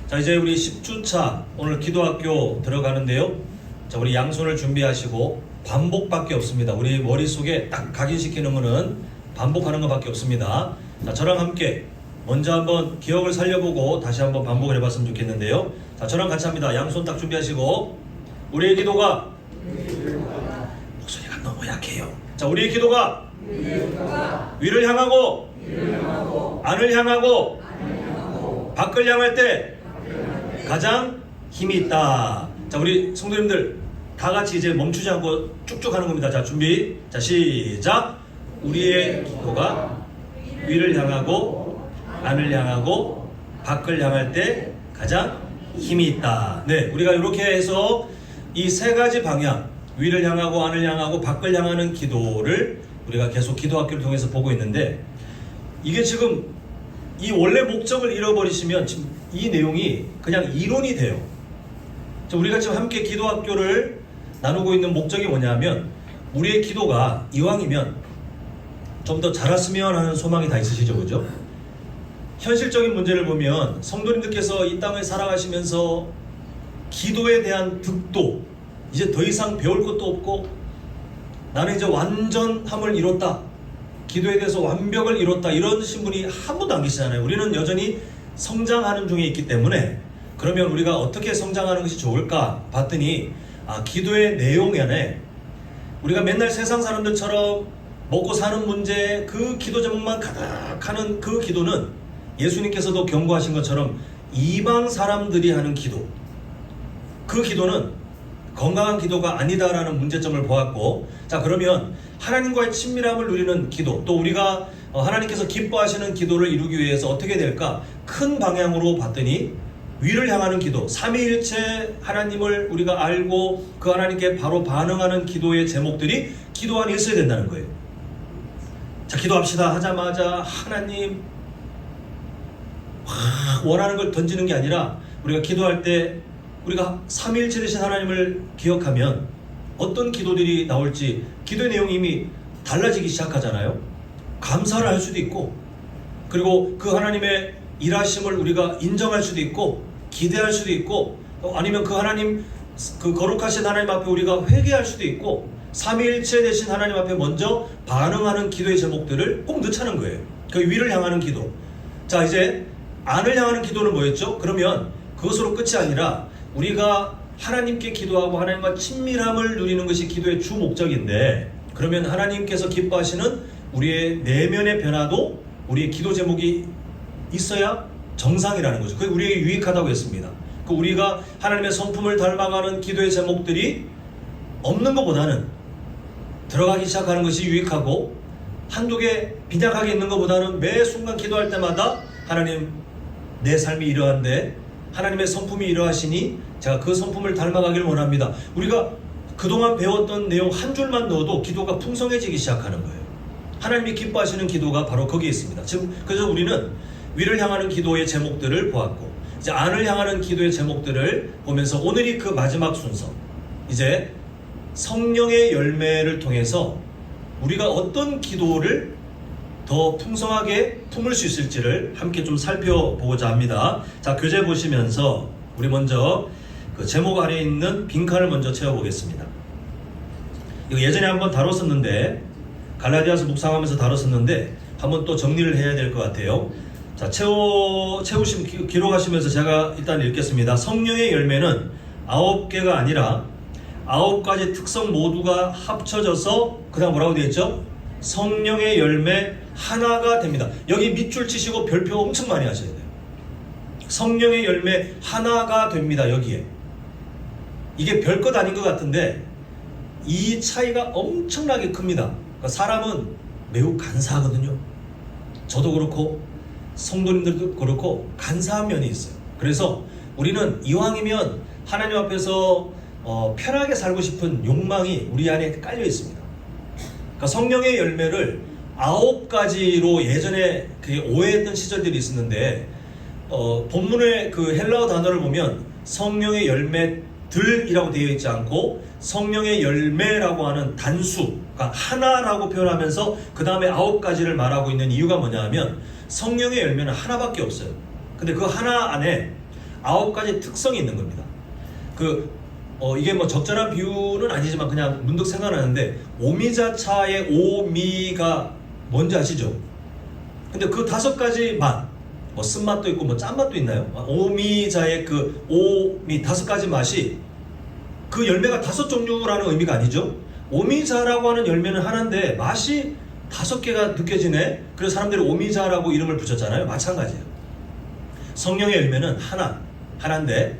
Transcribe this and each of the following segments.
자, 이제 우리 10주차 오늘 기도학교 들어가는데요. 자, 우리 양손을 준비하시고 반복밖에 없습니다. 우리 머릿속에 딱 각인시키는 거는 반복하는 것밖에 없습니다. 자, 저랑 함께 먼저 한번 기억을 살려보고 다시 한번 반복을 해봤으면 좋겠는데요. 자, 저랑 같이 합니다. 양손 딱 준비하시고 우리의 기도가 목소리가 너무 약해요. 자, 우리의 기도가 위를 향하고 안을 향하고 밖을 향할 때 가장 힘이 있다. 자, 우리 성도님들 다 같이 이제 멈추지 않고 쭉쭉 하는 겁니다. 자, 준비. 자, 시작. 우리의 기도가 위를 향하고 안을 향하고 밖을 향할 때 가장 힘이 있다. 네, 우리가 이렇게 해서 이 세 가지 방향, 위를 향하고 안을 향하고 밖을 향하는 기도를 우리가 계속 기도학교를 통해서 보고 있는데, 이게 지금 이 원래 목적을 잃어버리시면 지금 이 내용이 그냥 이론이 돼요. 우리가 지금 함께 기도학교를 나누고 있는 목적이 뭐냐면, 우리의 기도가 이왕이면 좀 더 잘했으면 하는 소망이 다 있으시죠, 그죠? 현실적인 문제를 보면 성도님들께서 이 땅을 살아가시면서 기도에 대한 득도, 이제 더 이상 배울 것도 없고 나는 이제 완전함을 이뤘다, 기도에 대해서 완벽을 이뤘다, 이러신 분이 한 분도 안 계시잖아요. 우리는 여전히 성장하는 중에 있기 때문에, 그러면 우리가 어떻게 성장하는 것이 좋을까 봤더니, 기도의 내용 안에 우리가 맨날 세상 사람들처럼 먹고 사는 문제, 그 기도 제목만 가득하는 그 기도는 예수님께서도 경고하신 것처럼 이방 사람들이 하는 기도, 그 기도는 건강한 기도가 아니다라는 문제점을 보았고, 자, 그러면 하나님과의 친밀함을 누리는 기도, 또 우리가 하나님께서 기뻐하시는 기도를 이루기 위해서 어떻게 될까? 큰 방향으로 봤더니 위를 향하는 기도, 삼위일체 하나님을 우리가 알고 그 하나님께 바로 반응하는 기도의 제목들이 기도 안에 있어야 된다는 거예요. 자, 기도합시다 하자마자 하나님 원하는 걸 던지는 게 아니라, 우리가 기도할 때 우리가 삼위일체 되신 하나님을 기억하면 어떤 기도들이 나올지 기도의 내용이 이미 달라지기 시작하잖아요. 감사를 할 수도 있고, 그리고 그 하나님의 일하심을 우리가 인정할 수도 있고, 기대할 수도 있고, 아니면 그 하나님, 그 거룩하신 하나님 앞에 우리가 회개할 수도 있고, 삼위일체 되신 하나님 앞에 먼저 반응하는 기도의 제목들을 꼭 넣자는 거예요. 그 위를 향하는 기도. 자, 이제 안을 향하는 기도는 뭐였죠? 그러면 그것으로 끝이 아니라 우리가 하나님께 기도하고 하나님과 친밀함을 누리는 것이 기도의 주 목적인데, 그러면 하나님께서 기뻐하시는 우리의 내면의 변화도 우리의 기도 제목이 있어야 정상이라는 거죠. 그게 우리에게 유익하다고 했습니다. 그 우리가 하나님의 성품을 닮아가는 기도의 제목들이 없는 것보다는 들어가기 시작하는 것이 유익하고, 한두 개 빈약하게 있는 것보다는 매 순간 기도할 때마다 하나님, 내 삶이 이러한데 하나님의 성품이 이러하시니 제가 그 성품을 닮아가기를 원합니다. 우리가 그동안 배웠던 내용 한 줄만 넣어도 기도가 풍성해지기 시작하는 거예요. 하나님이 기뻐하시는 기도가 바로 거기에 있습니다. 지금 그래서 우리는 위를 향하는 기도의 제목들을 보았고, 이제 안을 향하는 기도의 제목들을 보면서 오늘이 그 마지막 순서, 이제 성령의 열매를 통해서 우리가 어떤 기도를 더 풍성하게 품을 수 있을지를 함께 좀 살펴보고자 합니다. 자, 교재 보시면서 우리 먼저 그 제목 아래에 있는 빈칸을 먼저 채워보겠습니다. 이거 예전에 한번 다뤘었는데, 갈라디아서 묵상하면서 다뤘었는데 한번 또 정리를 해야 될 것 같아요. 자, 채우시면 기록하시면서 제가 일단 읽겠습니다. 성령의 열매는 9개가 아니라 9가지 특성 모두가 합쳐져서, 그 다음 뭐라고 되어 있죠? 성령의 열매 하나가 됩니다. 여기 밑줄 치시고 별표 엄청 많이 하셔야 돼요. 성령의 열매 하나가 됩니다. 여기에 이게 별것 아닌 것 같은데 이 차이가 엄청나게 큽니다. 그러니까 사람은 매우 간사하거든요. 저도 그렇고 성도님들도 그렇고 간사한 면이 있어요. 그래서 우리는 이왕이면 하나님 앞에서 편하게 살고 싶은 욕망이 우리 안에 깔려 있습니다. 그러니까 성령의 열매를 9가지로 예전에 그게 오해했던 시절들이 있었는데, 본문의 그 헬라어 단어를 보면 성령의 열매들이라고 되어 있지 않고 성령의 열매라고 하는 단수, 그러니까 하나라고 표현하면서 그 다음에 9가지를 말하고 있는 이유가 뭐냐 하면, 성령의 열매는 하나밖에 없어요. 근데 그 하나 안에 9가지 특성이 있는 겁니다. 이게 뭐 적절한 비유는 아니지만 그냥 문득 생각나는데, 오미자차의 오미가 뭔지 아시죠? 근데 그 5가지 맛, 뭐 쓴맛도 있고 뭐 짠맛도 있나요? 오미자의 그 오미 5가지 맛이 그 열매가 5종류라는 의미가 아니죠. 오미자라고 하는 열매는 하나인데 맛이 5개가 느껴지네. 그래서 사람들이 오미자라고 이름을 붙였잖아요. 마찬가지예요. 성령의 열매는 하나인데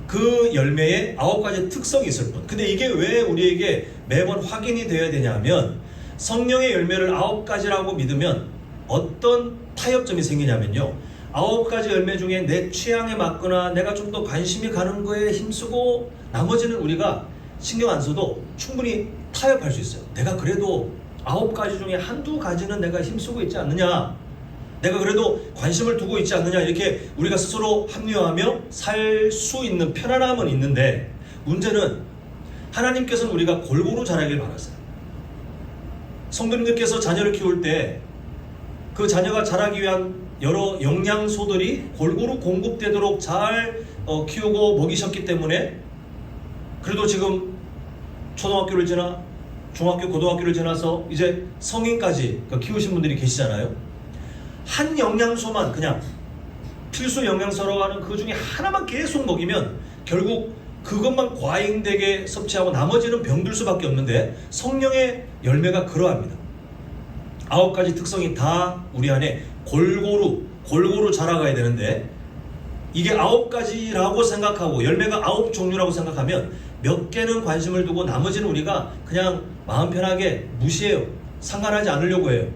그 열매에 9가지 특성이 있을 뿐. 근데 이게 왜 우리에게 매번 확인이 되어야 되냐면, 성령의 열매를 9가지라고 믿으면 어떤 타협점이 생기냐면요, 9가지 열매 중에 내 취향에 맞거나 내가 좀 더 관심이 가는 거에 힘쓰고 나머지는 우리가 신경 안 써도 충분히 타협할 수 있어요. 내가 그래도 9가지 중에 한두 가지는 내가 힘쓰고 있지 않느냐, 내가 그래도 관심을 두고 있지 않느냐, 이렇게 우리가 스스로 합리화하며 살 수 있는 편안함은 있는데, 문제는 하나님께서는 우리가 골고루 자라길 바라세요. 성도님들께서 자녀를 키울 때 그 자녀가 자라기 위한 여러 영양소들이 골고루 공급되도록 잘 키우고 먹이셨기 때문에, 그래도 지금 초등학교를 지나 중학교, 고등학교를 지나서 이제 성인까지 키우신 분들이 계시잖아요. 한 영양소만, 그냥 필수 영양소라고 하는 그 중에 하나만 계속 먹이면 결국 그것만 과잉되게 섭취하고 나머지는 병들 수밖에 없는데, 성령의 열매가 그러합니다. 9가지 특성이 다 우리 안에 골고루 자라가야 되는데, 이게 9가지라고 생각하고 열매가 9종류라고 생각하면 몇 개는 관심을 두고 나머지는 우리가 그냥 마음 편하게 무시해요. 상관하지 않으려고 해요.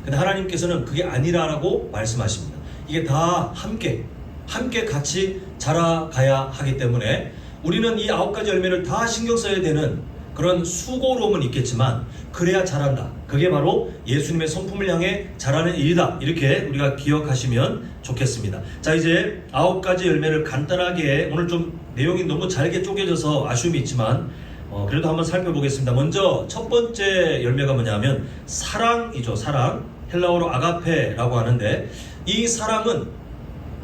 근데 하나님께서는 그게 아니라고 말씀하십니다. 이게 다 함께 같이 자라가야 하기 때문에 우리는 이 9가지 열매를 다 신경 써야 되는 그런 수고로움은 있겠지만, 그래야 자란다. 그게 바로 예수님의 성품을 향해 자라는 일이다. 이렇게 우리가 기억하시면 좋겠습니다. 자, 이제 9가지 열매를 간단하게, 오늘 좀 내용이 너무 잘게 쪼개져서 아쉬움이 있지만 그래도 한번 살펴보겠습니다. 먼저 첫 번째 열매가 뭐냐면 사랑이죠. 사랑. 헬라어로 아가페라고 하는데, 이 사랑은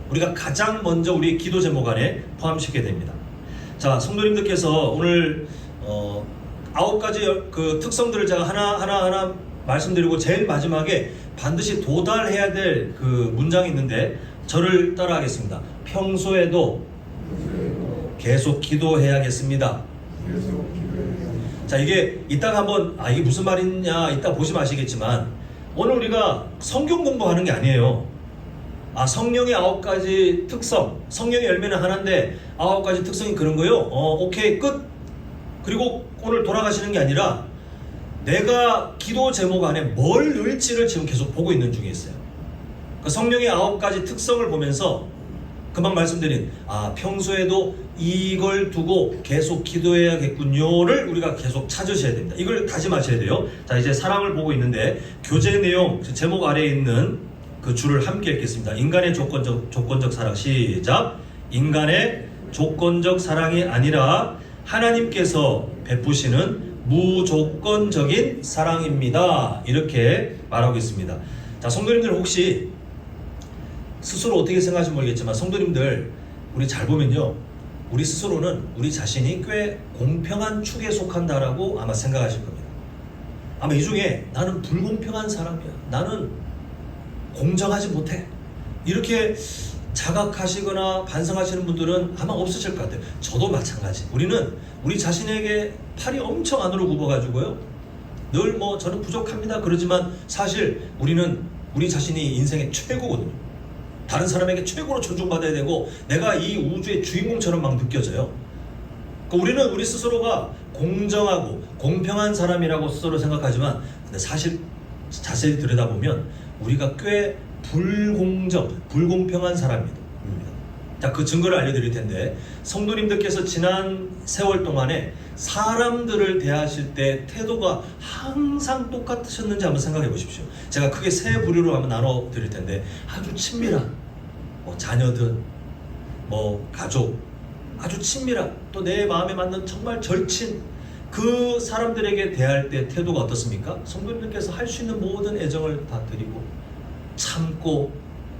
우리가 가장 먼저 우리 기도 제목 안에 포함시키게 됩니다. 자, 성도님들께서 오늘 9가지 그 특성들을 제가 하나 말씀드리고, 제일 마지막에 반드시 도달해야 될 그 문장이 있는데 저를 따라하겠습니다. 평소에도 계속 기도해야겠습니다. 자, 이게 이따가 한번 이게 무슨 말이냐 이따 보시면 아시겠지만, 오늘 우리가 성경 공부하는 게 아니에요. 성령의 9가지 특성, 성령의 열매는 하나인데 9가지 특성이 그런 거요. 오케이, 끝. 그리고 오늘 돌아가시는 게 아니라 내가 기도 제목 안에 뭘 넣을지를 지금 계속 보고 있는 중에 있어요. 그 성령의 9가지 특성을 보면서 금방 말씀드린 평소에도 이걸 두고 계속 기도해야겠군요를 우리가 계속 찾으셔야 됩니다. 이걸 다짐하셔야 돼요. 자, 이제 사랑을 보고 있는데 교재 내용 제목 아래에 있는 그 줄을 함께 읽겠습니다. 인간의 조건적 사랑. 시작. 인간의 조건적 사랑이 아니라 하나님께서 베푸시는 무조건적인 사랑입니다. 이렇게 말하고 있습니다. 자, 성도님들 혹시 스스로 어떻게 생각하실지 모르겠지만, 성도님들 우리 잘 보면요, 우리 스스로는 우리 자신이 꽤 공평한 축에 속한다라고 아마 생각하실 겁니다. 아마 이 중에 나는 불공평한 사람이야, 나는 공정하지 못해, 이렇게 자각하시거나 반성하시는 분들은 아마 없으실 것 같아요. 저도 마찬가지. 우리는 우리 자신에게 팔이 엄청 안으로 굽어가지고요, 늘 저는 부족합니다 그러지만 사실 우리는 우리 자신이 인생의 최고거든요. 다른 사람에게 최고로 존중받아야 되고 내가 이 우주의 주인공처럼 막 느껴져요. 우리는 우리 스스로가 공정하고 공평한 사람이라고 스스로 생각하지만, 근데 사실 자세히 들여다보면 우리가 꽤 불공평한 사람입니다. 자, 그 증거를 알려드릴 텐데, 성도님들께서 지난 세월 동안에 사람들을 대하실 때 태도가 항상 똑같으셨는지 한번 생각해 보십시오. 제가 크게 세 부류로 한번 나눠 드릴 텐데, 아주 친밀한 자녀든 가족, 아주 친밀한, 또 내 마음에 맞는 정말 절친, 그 사람들에게 대할 때 태도가 어떻습니까? 성도님들께서 할 수 있는 모든 애정을 다 드리고 참고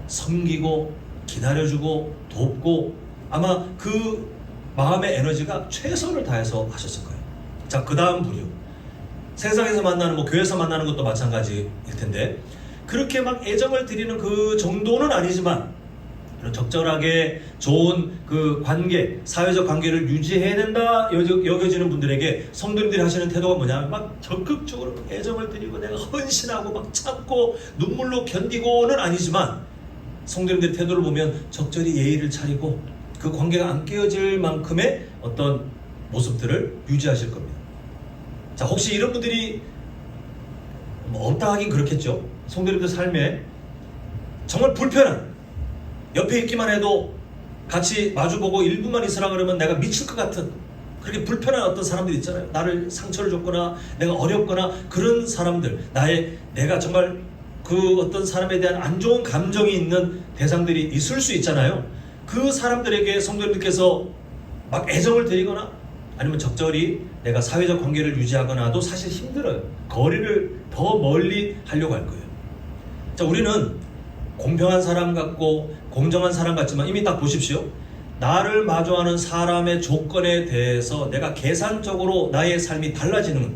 섬기고 기다려주고 돕고 아마 그 마음의 에너지가 최선을 다해서 하셨을 거예요. 자, 그 다음 부류. 세상에서 만나는 교회에서 만나는 것도 마찬가지일 텐데 그렇게 막 애정을 드리는 그 정도는 아니지만 적절하게 좋은 그 관계, 사회적 관계를 유지해야 된다 여겨지는 분들에게 성도님들이 하시는 태도가 뭐냐면 막 적극적으로 애정을 드리고 내가 헌신하고 막 참고 눈물로 견디고는 아니지만 성도님들의 태도를 보면 적절히 예의를 차리고 그 관계가 안 깨어질 만큼의 어떤 모습들을 유지하실 겁니다. 자, 혹시 이런 분들이 없다 하긴 그렇겠죠. 성도님들 삶에 정말 불편한 옆에 있기만 해도 같이 마주보고 1분만 있으라 그러면 내가 미칠 것 같은 그렇게 불편한 어떤 사람들 있잖아요. 나를 상처를 줬거나 내가 어렵거나 그런 사람들, 내가 정말 그 어떤 사람에 대한 안 좋은 감정이 있는 대상들이 있을 수 있잖아요. 그 사람들에게 성도님들께서 막 애정을 드리거나 아니면 적절히 내가 사회적 관계를 유지하거나도 사실 힘들어요. 거리를 더 멀리 하려고 할 거예요. 자, 우리는 공평한 사람 같고 공정한 사람 같지만 이미 딱 보십시오. 나를 마주하는 사람의 조건에 대해서 내가 계산적으로 나의 삶이 달라지는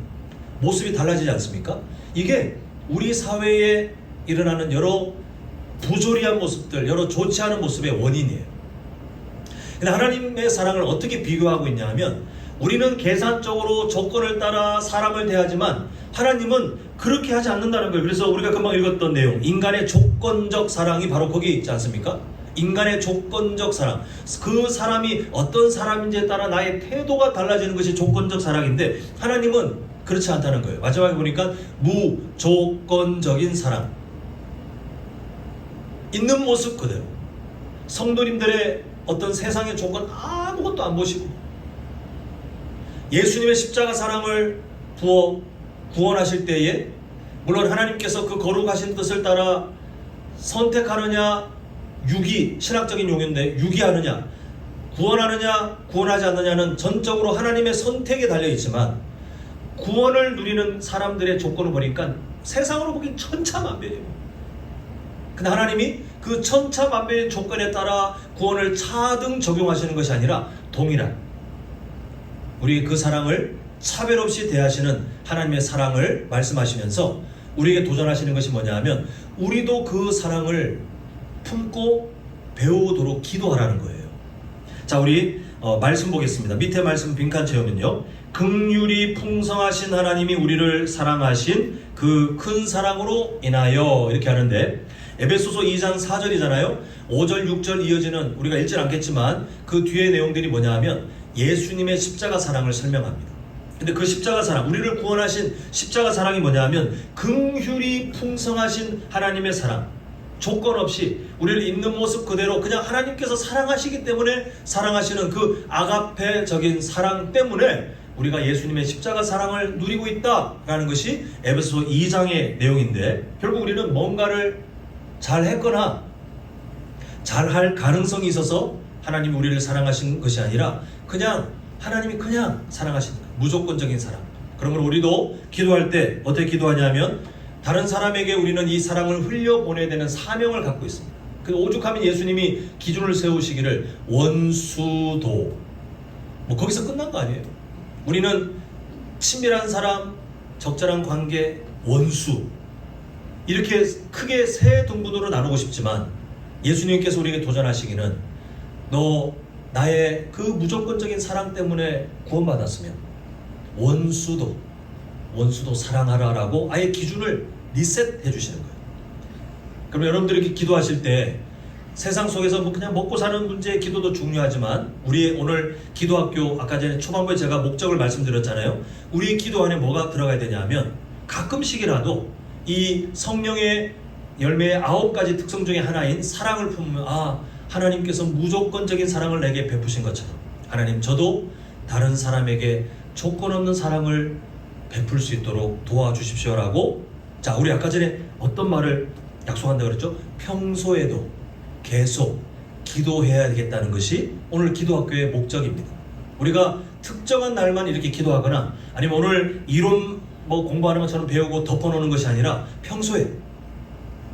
모습이 달라지지 않습니까? 이게 우리 사회에 일어나는 여러 부조리한 모습들, 여러 좋지 않은 모습의 원인이에요. 근데 하나님의 사랑을 어떻게 비교하고 있냐 하면 우리는 계산적으로 조건을 따라 사람을 대하지만 하나님은 그렇게 하지 않는다는 거예요. 그래서 우리가 금방 읽었던 내용, 인간의 조건적 사랑이 바로 거기에 있지 않습니까? 인간의 조건적 사랑. 그 사람이 어떤 사람인지에 따라 나의 태도가 달라지는 것이 조건적 사랑인데 하나님은 그렇지 않다는 거예요. 마지막에 보니까 무조건적인 사랑. 있는 모습 그대로. 성도님들의 어떤 세상의 조건 아무것도 안 보시고 예수님의 십자가 사랑을 부어 구원하실 때에 물론 하나님께서 그 거룩하신 뜻을 따라 선택하느냐 신학적인 용어인데 유기하느냐 구원하느냐 구원하지 않느냐는 전적으로 하나님의 선택에 달려있지만 구원을 누리는 사람들의 조건을 보니까 세상으로 보기엔 천차만별이에요. 근데 하나님이 그 천차만별의 조건에 따라 구원을 차등 적용하시는 것이 아니라 동일한 우리 그 사랑을 차별 없이 대하시는 하나님의 사랑을 말씀하시면서 우리에게 도전하시는 것이 뭐냐 하면 우리도 그 사랑을 품고 배우도록 기도하라는 거예요. 자, 우리 말씀 보겠습니다. 밑에 말씀 빈칸 채우면요. 긍휼이 풍성하신 하나님이 우리를 사랑하신 그 큰 사랑으로 인하여 이렇게 하는데 에베소서 2장 4절이잖아요. 5절 6절 이어지는 우리가 읽질 않겠지만 그 뒤에 내용들이 뭐냐 하면 예수님의 십자가 사랑을 설명합니다. 근데 그 십자가 사랑, 우리를 구원하신 십자가 사랑이 뭐냐 하면 긍휼이 풍성하신 하나님의 사랑, 조건 없이 우리를 있는 모습 그대로 그냥 하나님께서 사랑하시기 때문에 사랑하시는 그 아가페적인 사랑 때문에 우리가 예수님의 십자가 사랑을 누리고 있다라는 것이 에베소 2장의 내용인데 결국 우리는 뭔가를 잘했거나 잘할 가능성이 있어서 하나님이 우리를 사랑하신 것이 아니라 그냥 하나님이 그냥 사랑하신 무조건적인 사랑. 그러므로 우리도 기도할 때 어떻게 기도하냐면 다른 사람에게 우리는 이 사랑을 흘려보내야 되는 사명을 갖고 있습니다. 그 오죽하면 예수님이 기준을 세우시기를 원수도 거기서 끝난 거 아니에요. 우리는 친밀한 사람, 적절한 관계, 원수 이렇게 크게 세 등분으로 나누고 싶지만 예수님께서 우리에게 도전하시기는 너 나의 그 무조건적인 사랑 때문에 구원받았으면 원수도 사랑하라라고 아예 기준을 리셋해 주시는 거예요. 그럼 여러분들이 기도하실 때 세상 속에서 그냥 먹고 사는 문제의 기도도 중요하지만 우리의 오늘 기도학교 아까 전에 초반부에 제가 목적을 말씀드렸잖아요. 우리의 기도 안에 뭐가 들어가야 되냐면 가끔씩이라도 이 성령의 열매의 9가지 특성 중에 하나인 사랑을 품으면 하나님께서 무조건적인 사랑을 내게 베푸신 것처럼 하나님 저도 다른 사람에게 조건 없는 사랑을 베풀 수 있도록 도와주십시오라고 자 우리 아까 전에 어떤 말을 약속한다고 그랬죠? 평소에도 계속 기도해야 되겠다는 것이 오늘 기도학교의 목적입니다. 우리가 특정한 날만 이렇게 기도하거나 아니면 오늘 이론 공부하는 것처럼 배우고 덮어놓는 것이 아니라 평소에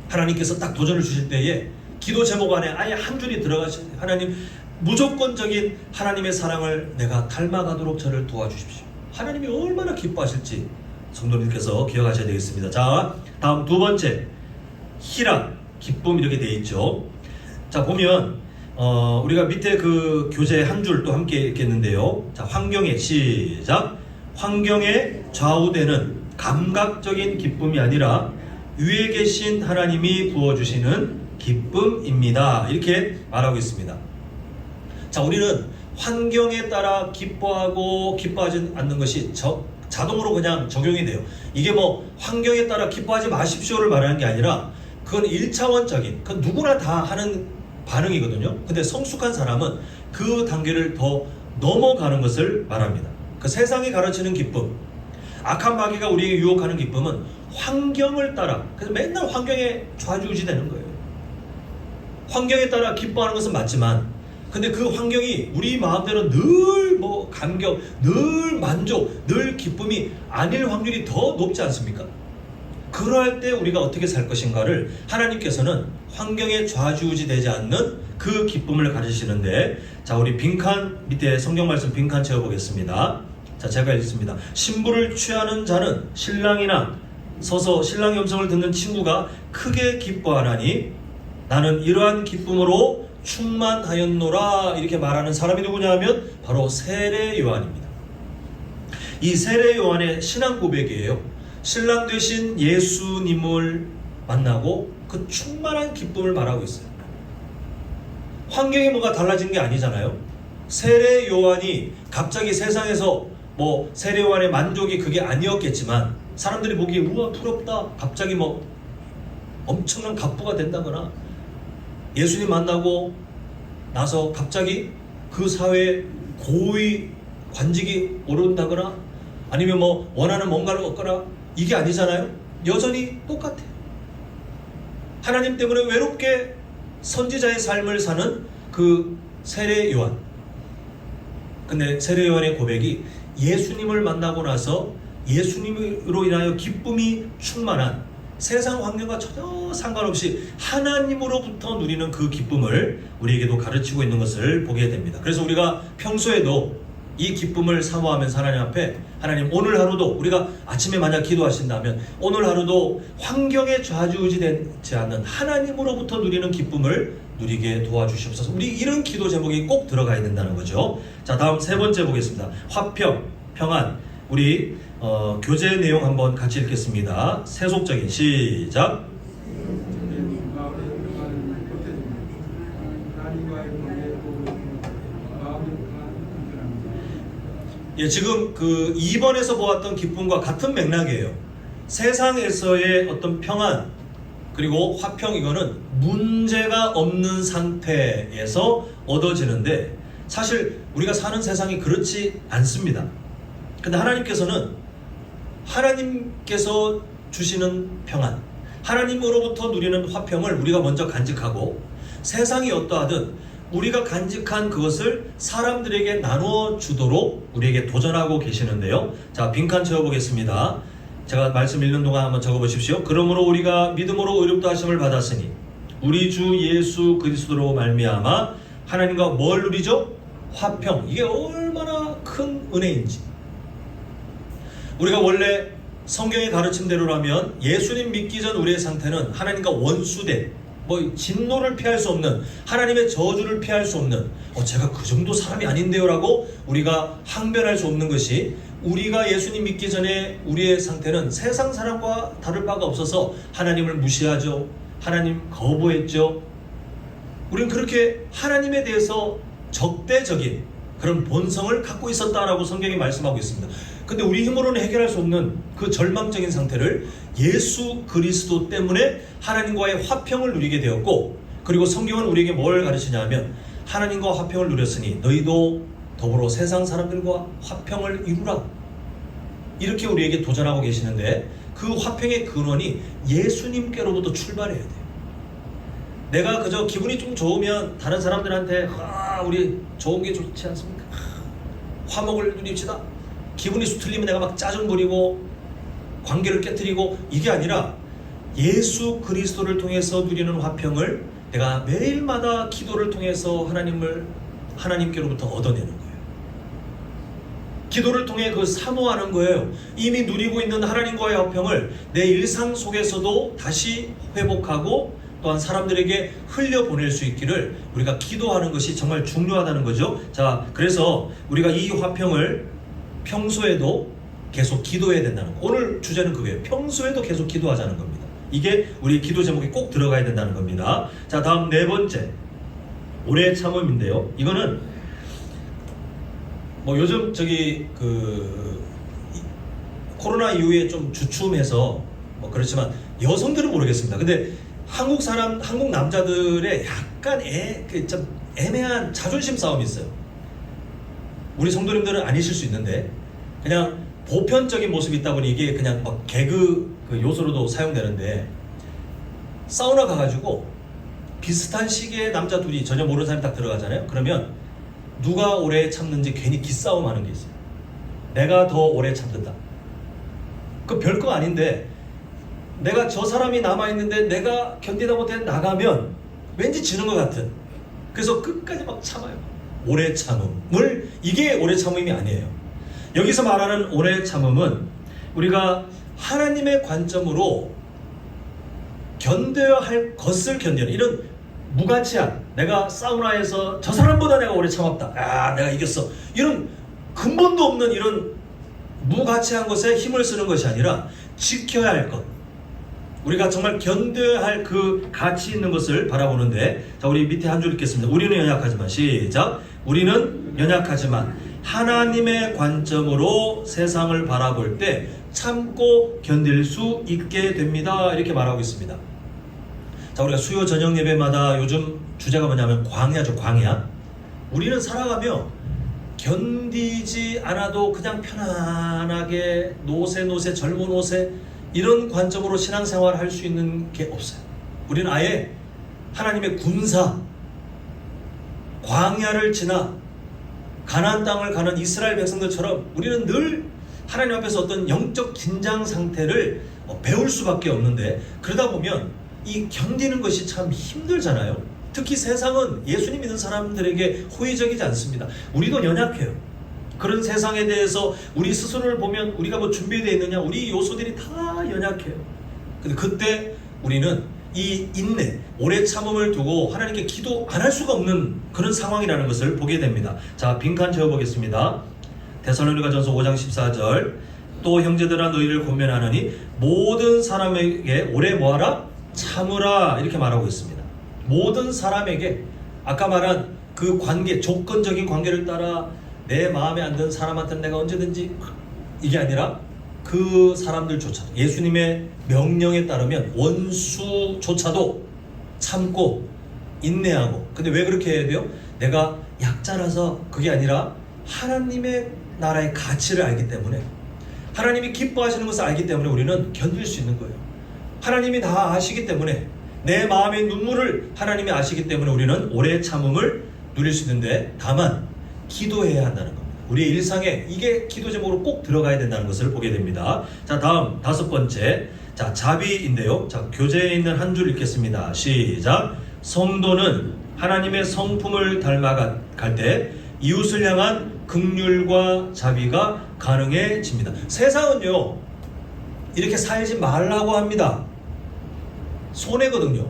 하나님께서 딱 도전을 주실 때에 기도 제목 안에 아예 한 줄이 들어가신 하나님, 무조건적인 하나님의 사랑을 내가 닮아가도록 저를 도와주십시오. 하나님이 얼마나 기뻐하실지 성도님께서 기억하셔야 되겠습니다. 자, 다음 두 번째, 희락, 기쁨 이렇게 되어 있죠. 자, 보면 우리가 밑에 그 교재 한 줄 또 함께 읽겠는데요. 자, 환경에, 시작. 환경에 좌우되는 감각적인 기쁨이 아니라 위에 계신 하나님이 부어주시는 기쁨입니다. 이렇게 말하고 있습니다. 자, 우리는 환경에 따라 기뻐하고 기뻐하지 않는 것이 자동으로 그냥 적용이 돼요. 이게 뭐 환경에 따라 기뻐하지 마십시오를 말하는 게 아니라 그건 1차원적인, 그건 누구나 다 하는 반응이거든요. 근데 성숙한 사람은 그 단계를 더 넘어가는 것을 말합니다. 그 세상이 가르치는 기쁨, 악한 마귀가 우리에게 유혹하는 기쁨은 환경을 따라, 그래서 맨날 환경에 좌지우지되는 거예요. 환경에 따라 기뻐하는 것은 맞지만, 근데 그 환경이 우리 마음대로 늘 뭐 감격, 늘 만족, 늘 기쁨이 아닐 확률이 더 높지 않습니까? 그럴 때 우리가 어떻게 살 것인가를 하나님께서는 환경에 좌지우지되지 않는 그 기쁨을 가르치시는데, 자, 우리 빈칸 밑에 성경 말씀 빈칸 채워보겠습니다. 자, 제가 읽습니다. 신부를 취하는 자는 신랑이나 서서 신랑의 음성을 듣는 친구가 크게 기뻐하나니 나는 이러한 기쁨으로 충만하였노라. 이렇게 말하는 사람이 누구냐 하면 바로 세례 요한입니다. 이 세례 요한의 신앙 고백이에요. 신랑 되신 예수님을 만나고 그 충만한 기쁨을 말하고 있어요. 환경이 뭐가 달라진 게 아니잖아요. 세례 요한이 갑자기 세상에서 뭐 세례 요한의 만족이 그게 아니었겠지만 사람들이 보기에 우와 부럽다, 갑자기 뭐 엄청난 갑부가 된다거나 예수님 만나고 나서 갑자기 그 사회에 고위 관직이 오른다거나 아니면 뭐 원하는 뭔가를 얻거나 이게 아니잖아요. 여전히 똑같아요. 하나님 때문에 외롭게 선지자의 삶을 사는 그 세례 요한. 근데 세례 요한의 고백이 예수님을 만나고 나서 예수님으로 인하여 기쁨이 충만한, 세상 환경과 전혀 상관없이 하나님으로부터 누리는 그 기쁨을 우리에게도 가르치고 있는 것을 보게 됩니다. 그래서 우리가 평소에도 이 기쁨을 사모하면서 하나님 앞에, 하나님 오늘 하루도, 우리가 아침에 만약 기도하신다면 오늘 하루도 환경에 좌지우지되지 않는 하나님으로부터 누리는 기쁨을 누리게 도와주시옵소서. 우리 이런 기도 제목이 꼭 들어가야 된다는 거죠. 자, 다음 세 번째 보겠습니다. 화평, 평안. 우리 교재 내용 한번 같이 읽겠습니다. 세속적인, 시작. 예, 지금 그 2번에서 보았던 기쁨과 같은 맥락이에요. 세상에서의 어떤 평안 그리고 화평, 이거는 문제가 없는 상태에서 얻어지는데 사실 우리가 사는 세상이 그렇지 않습니다. 근데 하나님께서 주시는 평안, 하나님으로부터 누리는 화평을 우리가 먼저 간직하고 세상이 어떠하든 우리가 간직한 그것을 사람들에게 나누어 주도록 우리에게 도전하고 계시는데요. 자, 빈칸 채워보겠습니다. 제가 말씀 읽는 동안 한번 적어보십시오. 그러므로 우리가 믿음으로 의롭다 하심을 받았으니 우리 주 예수 그리스도로 말미암아 하나님과 뭘 누리죠? 화평. 이게 얼마나 큰 은혜인지. 우리가 원래 성경의 가르침대로라면 예수님 믿기 전 우리의 상태는 하나님과 원수된, 뭐 진노를 피할 수 없는, 하나님의 저주를 피할 수 없는, 제가 그 정도 사람이 아닌데요 라고 우리가 항변할 수 없는 것이, 우리가 예수님 믿기 전에 우리의 상태는 세상 사람과 다를 바가 없어서 하나님을 무시하죠. 하나님 거부했죠. 우리는 그렇게 하나님에 대해서 적대적인 그런 본성을 갖고 있었다라고 성경이 말씀하고 있습니다. 근데 우리 힘으로는 해결할 수 없는 그 절망적인 상태를 예수 그리스도 때문에 하나님과의 화평을 누리게 되었고, 그리고 성경은 우리에게 뭘 가르치냐면 하나님과 화평을 누렸으니 너희도 더불어 세상 사람들과 화평을 이루라, 이렇게 우리에게 도전하고 계시는데 그 화평의 근원이 예수님께로부터 출발해야 돼요. 내가 그저 기분이 좀 좋으면 다른 사람들한테 우리 좋은 게 좋지 않습니까? 화목을 누립시다. 기분이 수틀리면 내가 막 짜증 부리고 관계를 깨뜨리고, 이게 아니라 예수 그리스도를 통해서 누리는 화평을 내가 매일마다 기도를 통해서 하나님께로부터 얻어내는 거예요. 기도를 통해 그 사모하는 거예요. 이미 누리고 있는 하나님과의 화평을 내 일상 속에서도 다시 회복하고 또한 사람들에게 흘려보낼 수 있기를 우리가 기도하는 것이 정말 중요하다는 거죠. 자, 그래서 우리가 이 화평을 평소에도 계속 기도해야 된다는 거. 오늘 주제는 그거예요. 평소에도 계속 기도하자는 겁니다. 이게 우리 기도 제목에 꼭 들어가야 된다는 겁니다. 자, 다음 네 번째, 오래 참음인데요. 이거는 뭐 요즘 코로나 이후에 좀 주춤해서 뭐 그렇지만 여성들은 모르겠습니다. 근데 한국 남자들의 약간 좀 애매한 자존심 싸움이 있어요. 우리 성도님들은 아니실 수 있는데 그냥 보편적인 모습이 있다 보니 이게 그냥 막 개그 요소로도 사용되는데, 사우나 가가지고 비슷한 시기에 남자 둘이 전혀 모르는 사람이 딱 들어가잖아요. 그러면 누가 오래 참는지 괜히 기싸움 하는 게 있어요. 내가 더 오래 참는다. 그 별거 아닌데 내가 저 사람이 남아있는데 내가 견디다 못해 나가면 왠지 지는 것 같은, 그래서 끝까지 막 참아요. 오래 참음을, 이게 오래 참음이 아니에요. 여기서 말하는 오래 참음은 우리가 하나님의 관점으로 견뎌야 할 것을 견디는, 이런 무가치한, 내가 사우나에서 저 사람보다 내가 오래 참았다, 내가 이겼어, 이런 근본도 없는 이런 무가치한 것에 힘을 쓰는 것이 아니라 지켜야 할 것, 우리가 정말 견뎌야 할 그 가치 있는 것을 바라보는데, 자, 우리 밑에 한 줄 읽겠습니다. 우리는 연약하지만, 시작. 우리는 연약하지만 하나님의 관점으로 세상을 바라볼 때 참고 견딜 수 있게 됩니다. 이렇게 말하고 있습니다. 자, 우리가 수요 저녁 예배마다 요즘 주제가 뭐냐면 광야죠. 광야. 우리는 살아가며 견디지 않아도 그냥 편안하게 노세 젊은 노세 이런 관점으로 신앙생활을 할 수 있는 게 없어요. 우리는 아예 하나님의 군사, 광야를 지나 가나안 땅을 가는 이스라엘 백성들처럼 우리는 늘 하나님 앞에서 어떤 영적 긴장 상태를 배울 수밖에 없는데, 그러다 보면 이 견디는 것이 참 힘들잖아요. 특히 세상은 예수님 믿는 사람들에게 호의적이지 않습니다. 우리도 연약해요. 그런 세상에 대해서 우리 스스로를 보면 우리가 뭐 준비되어 있느냐, 우리 요소들이 다 연약해요. 근데 그때 우리는 이 인내, 오래 참음을 두고 하나님께 기도 안 할 수가 없는 그런 상황이라는 것을 보게 됩니다. 자, 빈칸 채워보겠습니다. 데살로니가전서 5장 14절, 또 형제들아 너희를 권면하노니 모든 사람에게 오래 뭐하라? 참으라, 이렇게 말하고 있습니다. 모든 사람에게, 아까 말한 그 관계, 조건적인 관계를 따라 내 마음에 안 드는 사람한테는 내가 언제든지, 이게 아니라 그 사람들조차도 예수님의 명령에 따르면 원수조차도 참고 인내하고. 근데 왜 그렇게 해야 돼요? 내가 약자라서 그게 아니라 하나님의 나라의 가치를 알기 때문에, 하나님이 기뻐하시는 것을 알기 때문에 우리는 견딜 수 있는 거예요. 하나님이 다 아시기 때문에, 내 마음의 눈물을 하나님이 아시기 때문에 우리는 오래 참음을 누릴 수 있는데, 다만 기도해야 한다는 겁니다. 우리의 일상에 이게 기도 제목으로 꼭 들어가야 된다는 것을 보게 됩니다. 자, 다음 다섯 번째, 자, 자비인데요. 자, 교재에 있는 한 줄 읽겠습니다. 시작. 성도는 하나님의 성품을 닮아갈 때 이웃을 향한 긍휼과 자비가 가능해집니다. 세상은요, 이렇게 살지 말라고 합니다. 손해거든요.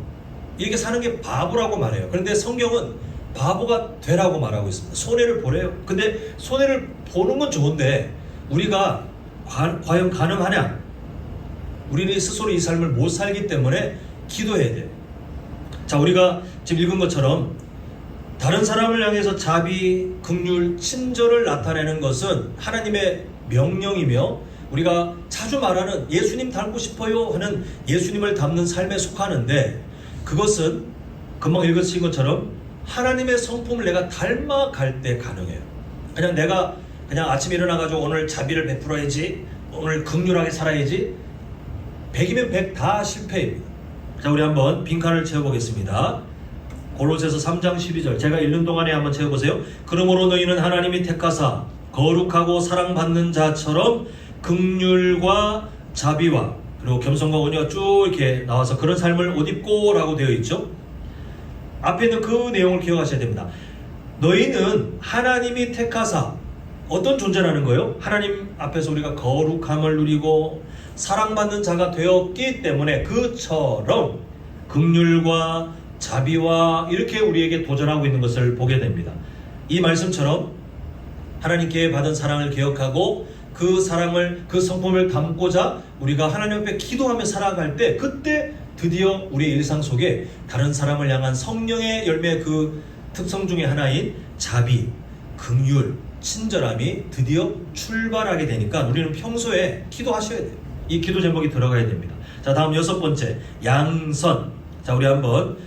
이렇게 사는 게 바보라고 말해요. 그런데 성경은 바보가 되라고 말하고 있습니다. 손해를 보래요. 근데 손해를 보는 건 좋은데 우리가 과연 가능하냐? 우리는 스스로 이 삶을 못 살기 때문에 기도해야 돼요. 자, 우리가 지금 읽은 것처럼 다른 사람을 향해서 자비, 긍휼, 친절을 나타내는 것은 하나님의 명령이며, 우리가 자주 말하는 예수님 닮고 싶어요 하는 예수님을 닮는 삶에 속하는데, 그것은 금방 읽으신 것처럼 하나님의 성품을 내가 닮아갈 때 가능해요. 그냥 내가 아침에 일어나가지고 오늘 자비를 베풀어야지, 오늘 긍휼하게 살아야지, 100이면 100 다 실패입니다. 자, 우리 한번 빈칸을 채워보겠습니다. 골로새서 3장 12절, 제가 읽는 동안에 한번 채워보세요. 그러므로 너희는 하나님이 택하사 거룩하고 사랑받는 자처럼 긍휼과 자비와 그리고 겸손과 온유가 쭉 이렇게 나와서 그런 삶을 옷 입고 라고 되어 있죠. 앞에 있는 그 내용을 기억하셔야 됩니다. 너희는 하나님이 택하사 어떤 존재라는 거예요? 하나님 앞에서 우리가 거룩함을 누리고 사랑받는 자가 되었기 때문에 그처럼 긍휼과 자비와 이렇게 우리에게 도전하고 있는 것을 보게 됩니다. 이 말씀처럼 하나님께 받은 사랑을 기억하고 그 사랑을, 그 성품을 담고자 우리가 하나님 앞에 기도하며 살아갈 때, 그때 드디어 우리의 일상 속에 다른 사람을 향한 성령의 열매의 그 특성 중에 하나인 자비, 긍휼, 친절함이 드디어 출발하게 되니까 우리는 평소에 기도하셔야 돼요. 이 기도 제목이 들어가야 됩니다. 자, 다음 6번째, 양선. 자, 우리 한번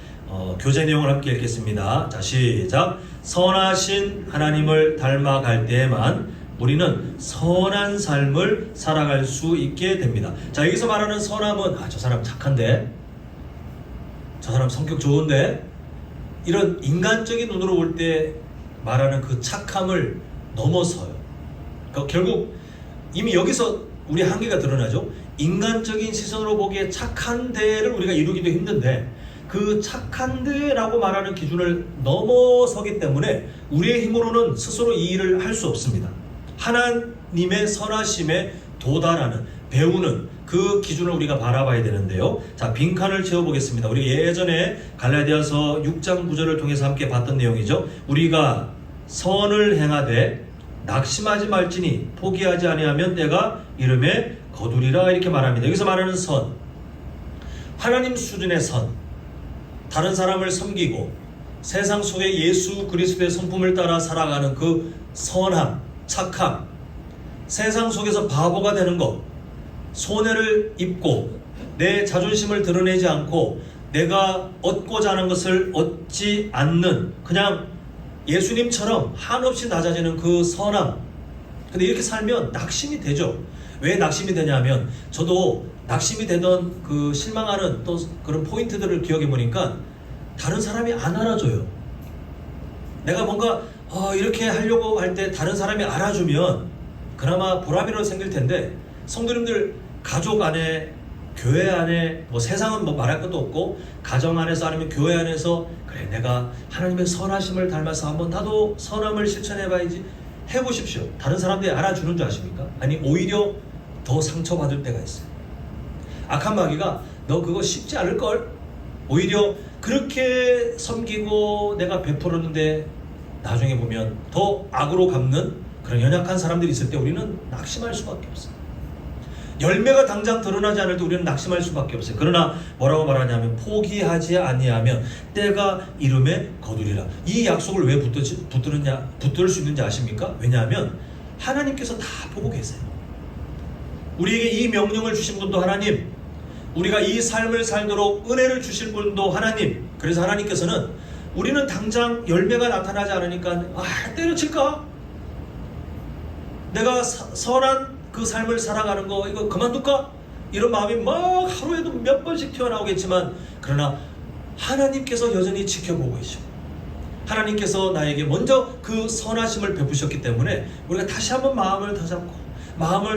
교재 내용을 함께 읽겠습니다. 자, 시작. 선하신 하나님을 닮아갈 때에만 우리는 선한 삶을 살아갈 수 있게 됩니다. 자, 여기서 말하는 선함은 저 사람 착한데, 저 사람 성격 좋은데, 이런 인간적인 눈으로 볼 때 말하는 그 착함을 넘어서요. 그러니까 결국 이미 여기서 우리 한계가 드러나죠. 인간적인 시선으로 보기에 착한데를 우리가 이루기도 힘든데, 그 착한데라고 말하는 기준을 넘어서기 때문에 우리의 힘으로는 스스로 이 일을 할 수 없습니다. 하나님의 선하심에 도달하는, 배우는 그 기준을 우리가 바라봐야 되는데요. 자, 빈칸을 채워보겠습니다. 우리 예전에 갈라디아서 6장 9절을 통해서 함께 봤던 내용이죠. 우리가 선을 행하되 낙심하지 말지니 포기하지 아니하면 때가 이름에 거두리라, 이렇게 말합니다. 여기서 말하는 선, 하나님 수준의 선, 다른 사람을 섬기고 세상 속에 예수 그리스도의 성품을 따라 살아가는 그 선함, 착함, 세상 속에서 바보가 되는 것, 손해를 입고 내 자존심을 드러내지 않고 내가 얻고자 하는 것을 얻지 않는, 그냥 예수님처럼 한없이 낮아지는 그 선함. 근데 이렇게 살면 낙심이 되죠. 왜 낙심이 되냐면, 저도 낙심이 되던 그 실망하는 또 그런 포인트들을 기억해 보니까 다른 사람이 안 알아줘요. 내가 뭔가 이렇게 하려고 할 때 다른 사람이 알아주면 그나마 보람이라도 생길 텐데, 성도님들 가족 안에, 교회 안에, 뭐 세상은 뭐 말할 것도 없고 가정 안에서 아니면 교회 안에서, 그래 내가 하나님의 선하심을 닮아서 한번 나도 선함을 실천해봐야지 해보십시오. 다른 사람들이 알아주는 줄 아십니까? 아니, 오히려 더 상처받을 때가 있어요. 악한 마귀가 너 그거 쉽지 않을걸? 오히려 그렇게 섬기고 내가 베풀었는데 나중에 보면 더 악으로 갚는 그런 연약한 사람들이 있을 때 우리는 낙심할 수밖에 없어요. 열매가 당장 드러나지 않을 때 우리는 낙심할 수밖에 없어요. 그러나 뭐라고 말하냐면, 포기하지 아니하면 때가 이름에 거두리라. 이 약속을 왜 붙들 수 있는지 아십니까? 왜냐하면 하나님께서 다 보고 계세요. 우리에게 이 명령을 주신 분도 하나님, 우리가 이 삶을 살도록 은혜를 주실 분도 하나님. 그래서 하나님께서는 우리는 당장 열매가 나타나지 않으니까 때려칠까? 내가 선한 그 삶을 살아가는 거 이거 그만둘까? 이런 마음이 막 하루에도 몇 번씩 튀어나오겠지만, 그러나 하나님께서 여전히 지켜보고 계시고 하나님께서 나에게 먼저 그 선하심을 베푸셨기 때문에 우리가 다시 한번 마음을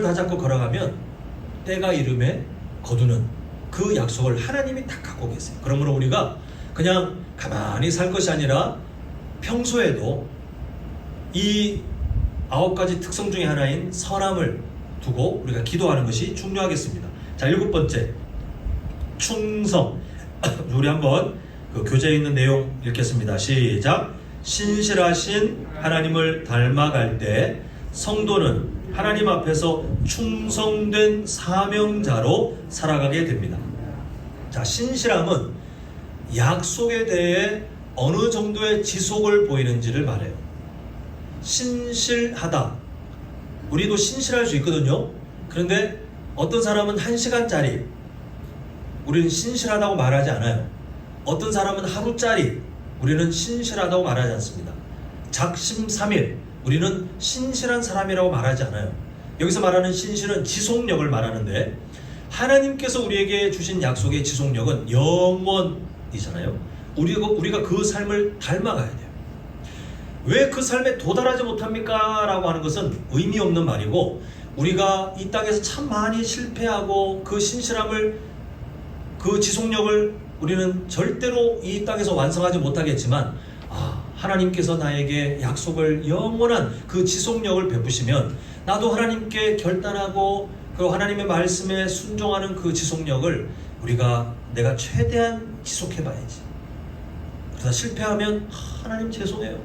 다잡고 걸어가면 때가 이름에 거두는 그 약속을 하나님이 다 갖고 계세요. 그러므로 우리가 그냥 가만히 살 것이 아니라 평소에도 이 9가지 특성 중에 하나인 선함을 두고 우리가 기도하는 것이 중요하겠습니다. 자, 7번째, 충성. 우리 한번 그 교재에 있는 내용 읽겠습니다. 시작. 신실하신 하나님을 닮아갈 때 성도는 하나님 앞에서 충성된 사명자로 살아가게 됩니다. 자, 신실함은 약속에 대해 어느 정도의 지속을 보이는지를 말해요. 신실하다. 우리도 신실할 수 있거든요. 그런데 어떤 사람은 1시간짜리, 우리는 신실하다고 말하지 않아요. 어떤 사람은 하루짜리, 우리는 신실하다고 말하지 않습니다. 작심삼일, 우리는 신실한 사람이라고 말하지 않아요. 여기서 말하는 신실은 지속력을 말하는데, 하나님께서 우리에게 주신 약속의 지속력은 영원이잖아요. 우리가 그 삶을 닮아가야 돼요. 왜 그 삶에 도달하지 못합니까? 라고 하는 것은 의미 없는 말이고, 우리가 이 땅에서 참 많이 실패하고 그 신실함을, 그 지속력을 우리는 절대로 이 땅에서 완성하지 못하겠지만 하나님께서 나에게 약속을 영원한 그 지속력을 베푸시면 나도 하나님께 결단하고 그 하나님의 말씀에 순종하는 그 지속력을 내가 최대한 지속해봐야지. 그러다 실패하면 하나님 죄송해요.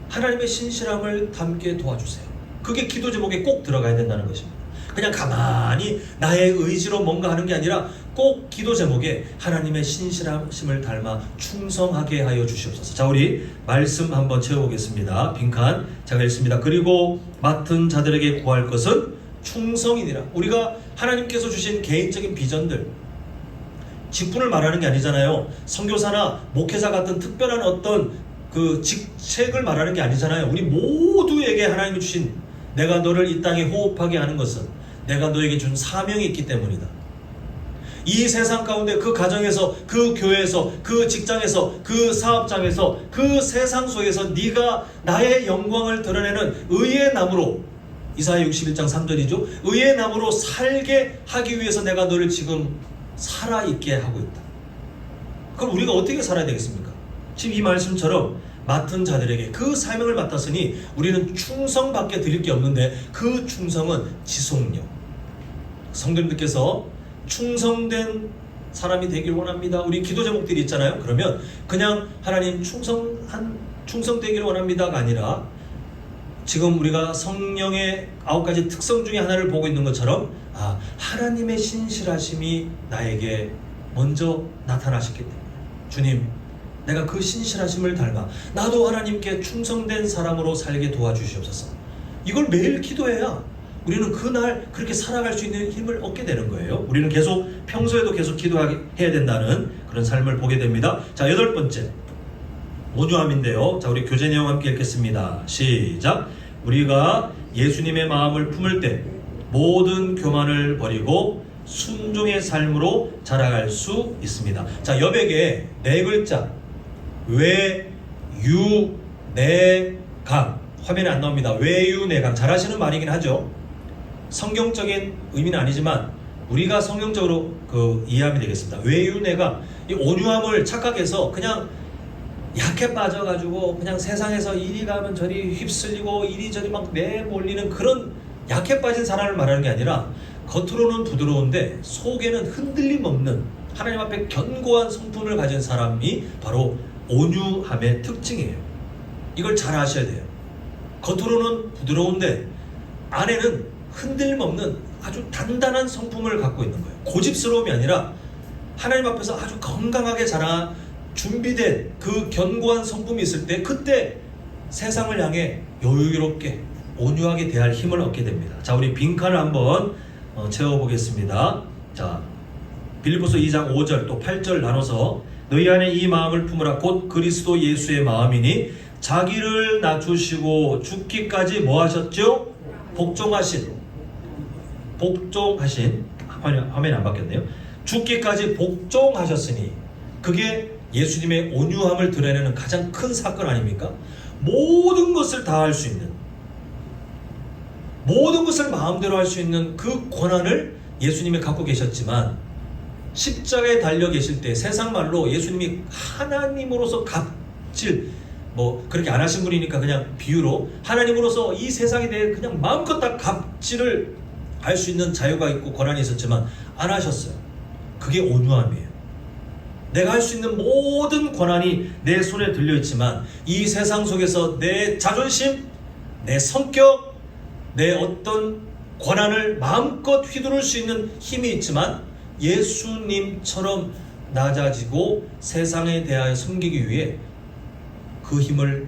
하나님의 신실함을 담게 도와주세요. 그게 기도 제목에 꼭 들어가야 된다는 것입니다. 그냥 가만히 나의 의지로 뭔가 하는 게 아니라 꼭 기도 제목에 하나님의 신실하심을 닮아 충성하게 하여 주시옵소서. 자, 우리 말씀 한번 채워보겠습니다. 빈칸 제가 읽습니다. 그리고 맡은 자들에게 구할 것은 충성이니라. 우리가 하나님께서 주신 개인적인 비전들, 직분을 말하는 게 아니잖아요. 선교사나 목회자 같은 특별한 어떤 그 직책을 말하는 게 아니잖아요. 우리 모두에게 하나님이 주신, 내가 너를 이 땅에 호흡하게 하는 것은 내가 너에게 준 사명이 있기 때문이다. 이 세상 가운데, 그 가정에서, 그 교회에서, 그 직장에서, 그 사업장에서, 그 세상 속에서 네가 나의 영광을 드러내는 의의 나무로, 이사야 61장 3절이죠. 의의 나무로 살게 하기 위해서 내가 너를 지금 살아있게 하고 있다. 그럼 우리가 어떻게 살아야 되겠습니까? 지금 이 말씀처럼 맡은 자들에게 그 사명을 맡았으니 우리는 충성밖에 드릴 게 없는데, 그 충성은 지속력. 성도님들께서 충성된 사람이 되길 원합니다. 우리 기도 제목들이 있잖아요. 그러면 그냥 하나님 충성되길 원합니다가 아니라, 지금 우리가 성령의 9가지 특성 중에 하나를 보고 있는 것처럼 하나님의 신실하심이 나에게 먼저 나타나셨기 때문에, 주님, 내가 그 신실하심을 닮아 나도 하나님께 충성된 사람으로 살게 도와주시옵소서. 이걸 매일 기도해야 우리는 그날 그렇게 살아갈 수 있는 힘을 얻게 되는 거예요. 우리는 평소에도 계속 기도해야 된다는 그런 삶을 보게 됩니다. 자, 8번째, 온유함인데요. 자, 우리 교재 내용 함께 읽겠습니다. 시작. 우리가 예수님의 마음을 품을 때 모든 교만을 버리고 순종의 삶으로 자라갈 수 있습니다. 자, 여백에 4글자 외유내강, 화면에 안 나옵니다. 외유내강, 잘 하시는 말이긴 하죠. 성경적인 의미는 아니지만 우리가 성경적으로 이해하면 되겠습니다. 외유내강, 이 온유함을 착각해서 그냥 약해 빠져가지고 그냥 세상에서 이리 가면 저리 휩쓸리고 이리저리 막 내몰리는 그런 약해 빠진 사람을 말하는 게 아니라, 겉으로는 부드러운데 속에는 흔들림 없는 하나님 앞에 견고한 성품을 가진 사람이 바로 온유함의 특징이에요. 이걸 잘 아셔야 돼요. 겉으로는 부드러운데 안에는 흔들림 없는 아주 단단한 성품을 갖고 있는 거예요. 고집스러움이 아니라 하나님 앞에서 아주 건강하게 자라 준비된 그 견고한 성품이 있을 때, 그때 세상을 향해 여유롭게 온유하게 대할 힘을 얻게 됩니다. 자, 우리 빈칸을 한번 채워보겠습니다. 자, 빌립보서 2장 5절 또 8절 나눠서, 너희 안에 이 마음을 품으라. 곧 그리스도 예수의 마음이니 자기를 낮추시고 죽기까지 뭐 하셨죠? 복종하신, 화면이 안 바뀌었네요. 죽기까지 복종하셨으니, 그게 예수님의 온유함을 드러내는 가장 큰 사건 아닙니까? 모든 것을 다 할 수 있는, 모든 것을 마음대로 할 수 있는 그 권한을 예수님이 갖고 계셨지만, 십자가에 달려 계실 때 세상 말로 예수님이 하나님으로서 갑질, 그렇게 안 하신 분이니까 그냥 비유로, 하나님으로서 이 세상에 대해 그냥 마음껏 다 갑질을 할 수 있는 자유가 있고 권한이 있었지만 안 하셨어요. 그게 온유함이에요. 내가 할 수 있는 모든 권한이 내 손에 들려있지만, 이 세상 속에서 내 자존심, 내 성격, 내 어떤 권한을 마음껏 휘두를 수 있는 힘이 있지만, 예수님처럼 낮아지고 세상에 대하여 섬기기 위해 그 힘을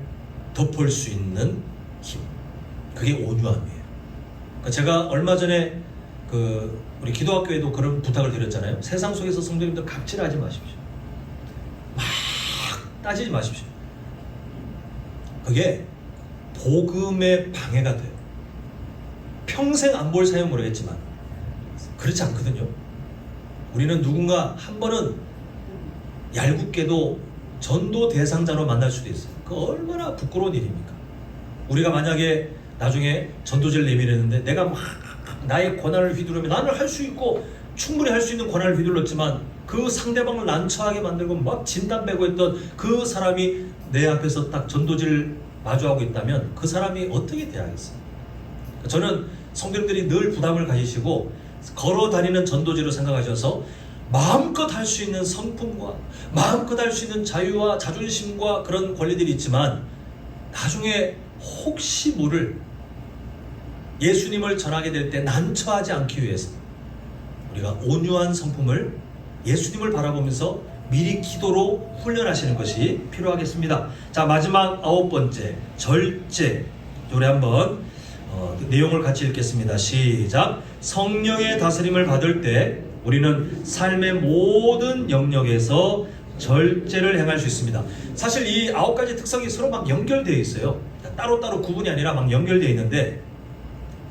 덮을 수 있는 힘, 그게 온유함이에요. 제가 얼마 전에 우리 기도학교에도 그런 부탁을 드렸잖아요. 세상 속에서 성도님들 갑질하지 마십시오. 막 따지지 마십시오. 그게 복음의 방해가 돼요. 평생 안 볼 사연 모르겠지만 그렇지 않거든요. 우리는 누군가 한 번은 얄궂게도 전도 대상자로 만날 수도 있어요. 그 얼마나 부끄러운 일입니까? 우리가 만약에 나중에 전도제를 내밀었는데 내가 막 나의 권한을 휘두르면, 나는 할 수 있고 충분히 할 수 있는 권한을 휘둘렀지만 그 상대방을 난처하게 만들고 막 진단배고 했던 그 사람이 내 앞에서 딱 전도지를 마주하고 있다면 그 사람이 어떻게 대하겠어요? 저는 성도님들이 늘 부담을 가지시고 걸어 다니는 전도지로 생각하셔서 마음껏 할 수 있는 성품과 마음껏 할 수 있는 자유와 자존심과 그런 권리들이 있지만 나중에 혹시 모를 예수님을 전하게 될 때 난처하지 않기 위해서 우리가 온유한 성품을 예수님을 바라보면서 미리 기도로 훈련하시는 것이 필요하겠습니다. 자, 마지막 9번째, 절제. 우리 한번 내용을 같이 읽겠습니다. 시작. 성령의 다스림을 받을 때 우리는 삶의 모든 영역에서 절제를 행할 수 있습니다. 사실 이 9가지 특성이 서로 막 연결되어 있어요. 따로따로 구분이 아니라 막 연결되어 있는데,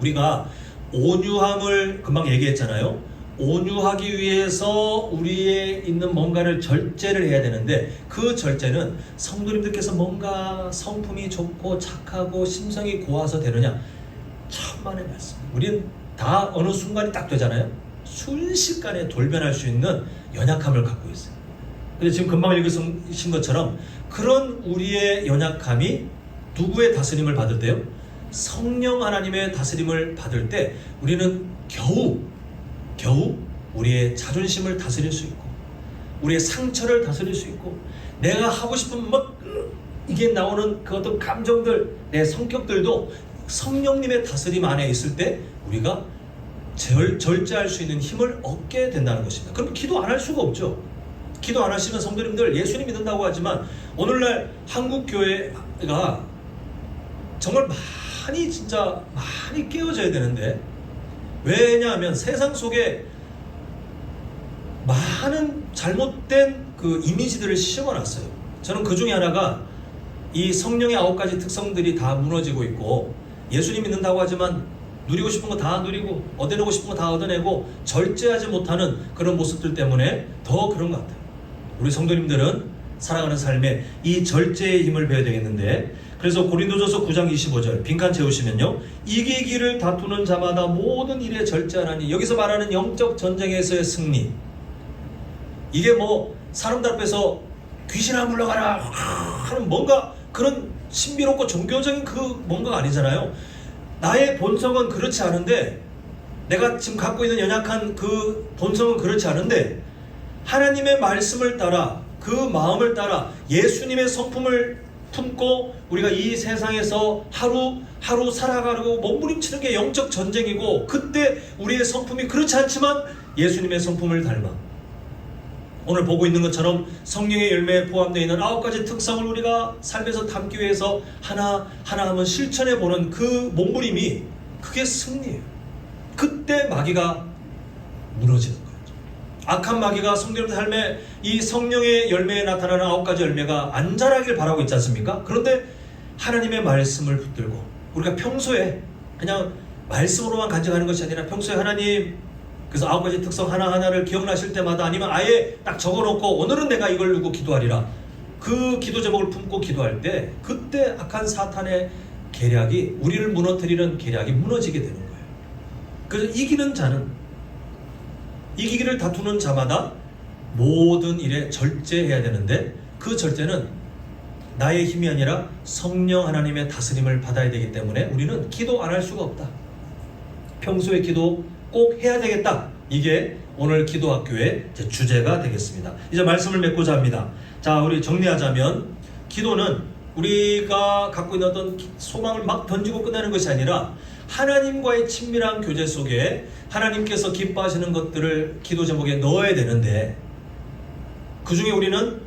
우리가 온유함을 금방 얘기했잖아요. 온유하기 위해서 우리에 있는 뭔가를 절제를 해야 되는데, 그 절제는 성도님들께서 뭔가 성품이 좋고 착하고 심성이 고와서 되느냐? 천만의 말씀. 우리는 다 어느 순간이 딱 되잖아요. 순식간에 돌변할 수 있는 연약함을 갖고 있어요. 근데 지금 금방 읽으신 것처럼 그런 우리의 연약함이 누구의 다스림을 받을 때요? 성령 하나님의 다스림을 받을 때 우리는 겨우 우리의 자존심을 다스릴 수 있고, 우리의 상처를 다스릴 수 있고, 내가 하고 싶은 막 이게 나오는 그 어떤 감정들, 내 성격들도 성령님의 다스림 안에 있을 때 우리가 절제할 수 있는 힘을 얻게 된다는 것입니다. 그럼 기도 안 할 수가 없죠. 기도 안 하시는 성도님들, 예수님 믿는다고 하지만 오늘날 한국 교회가 정말 진짜 많이 깨어져야 되는데, 왜냐하면 세상 속에 많은 잘못된 그 이미지들을 심어놨어요. 저는 그 중에 하나가 이 성령의 9가지 특성들이 다 무너지고 있고, 예수님 믿는다고 하지만 누리고 싶은 거 다 누리고 얻어내고 싶은 거 다 얻어내고 절제하지 못하는 그런 모습들 때문에 더 그런 것 같아요. 우리 성도님들은 살아가는 삶에 이 절제의 힘을 배워야 되겠는데, 그래서 고린도전서 9장 25절 빈칸 채우시면요, 이기기를 다투는 자마다 모든 일에 절제하나니, 여기서 말하는 영적 전쟁에서의 승리, 이게 뭐 사람들 앞에서 귀신아 물러가라 하는 뭔가 그런 신비롭고 종교적인 그 뭔가가 아니잖아요. 나의 본성은 그렇지 않은데, 내가 지금 갖고 있는 연약한 그 본성은 그렇지 않은데, 하나님의 말씀을 따라 그 마음을 따라 예수님의 성품을 품고 우리가 이 세상에서 하루 살아가려고 몸부림치는 게 영적 전쟁이고, 그때 우리의 성품이 그렇지 않지만 예수님의 성품을 닮아 오늘 보고 있는 것처럼 성령의 열매에 포함되어 있는 9가지 특성을 우리가 삶에서 담기 위해서 하나 한번 실천해 보는 그 몸부림이, 그게 승리예요. 그때 마귀가 무너지는 거예요. 악한 마귀가 성도님들 삶에 이 성령의 열매에 나타나는 9가지 열매가 안 자라길 바라고 있지 않습니까? 그런데 하나님의 말씀을 붙들고 우리가 평소에 그냥 말씀으로만 간직하는 것이 아니라 평소에 하나님, 그래서 9가지 특성 하나하나를 기억나실 때마다, 아니면 아예 딱 적어놓고 오늘은 내가 이걸 누고 기도하리라, 그 기도 제목을 품고 기도할 때, 그때 악한 사탄의 계략이, 우리를 무너뜨리는 계략이 무너지게 되는 거예요. 그래서 이기기를 다투는 자마다 모든 일에 절제해야 되는데, 그 절제는 나의 힘이 아니라 성령 하나님의 다스림을 받아야 되기 때문에 우리는 기도 안 할 수가 없다. 평소에 기도 꼭 해야 되겠다. 이게 오늘 기도학교의 주제가 되겠습니다. 이제 말씀을 맺고자 합니다. 자, 우리 정리하자면, 기도는 우리가 갖고 있는 어떤 소망을 막 던지고 끝내는 것이 아니라 하나님과의 친밀한 교제 속에 하나님께서 기뻐하시는 것들을 기도 제목에 넣어야 되는데, 그 중에 우리는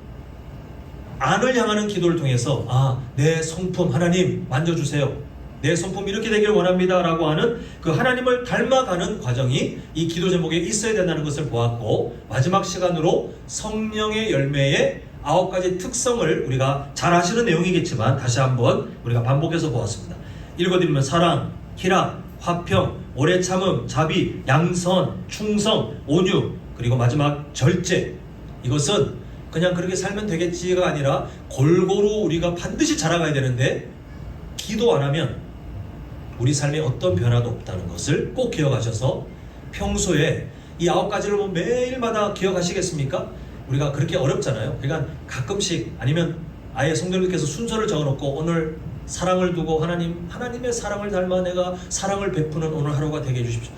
안을 향하는 기도를 통해서 내 성품 하나님 만져주세요, 내 성품 이렇게 되길 원합니다 라고 하는 그 하나님을 닮아가는 과정이 이 기도 제목에 있어야 된다는 것을 보았고, 마지막 시간으로 성령의 열매의 9가지 특성을 우리가 잘 아시는 내용이겠지만 다시 한번 우리가 반복해서 보았습니다. 읽어드리면 사랑, 희락, 화평, 오래 참음, 자비, 양선, 충성, 온유, 그리고 마지막 절제. 이것은 그냥 그렇게 살면 되겠지가 아니라 골고루 우리가 반드시 자라가야 되는데, 기도 안 하면 우리 삶에 어떤 변화도 없다는 것을 꼭 기억하셔서 평소에 이 9가지를 뭐 매일마다 기억하시겠습니까? 우리가 그렇게 어렵잖아요. 그러니까 가끔씩 아니면 아예 성도님께서 순서를 적어놓고 오늘 사랑을 두고 하나님의 사랑을 닮아 내가 사랑을 베푸는 오늘 하루가 되게 해주십시오.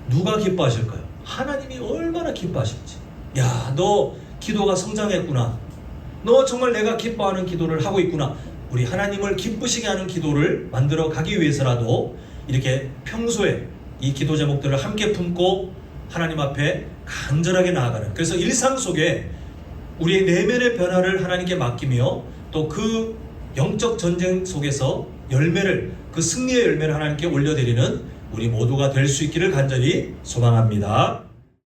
누가 기뻐하실까요? 하나님이 얼마나 기뻐하실지. 야, 너 기도가 성장했구나. 너 정말 내가 기뻐하는 기도를 하고 있구나. 우리 하나님을 기쁘시게 하는 기도를 만들어 가기 위해서라도 이렇게 평소에 이 기도 제목들을 함께 품고 하나님 앞에 간절하게 나아가는, 그래서 일상 속에 우리의 내면의 변화를 하나님께 맡기며 또 그 영적 전쟁 속에서 열매를, 그 승리의 열매를 하나님께 올려드리는 우리 모두가 될 수 있기를 간절히 소망합니다.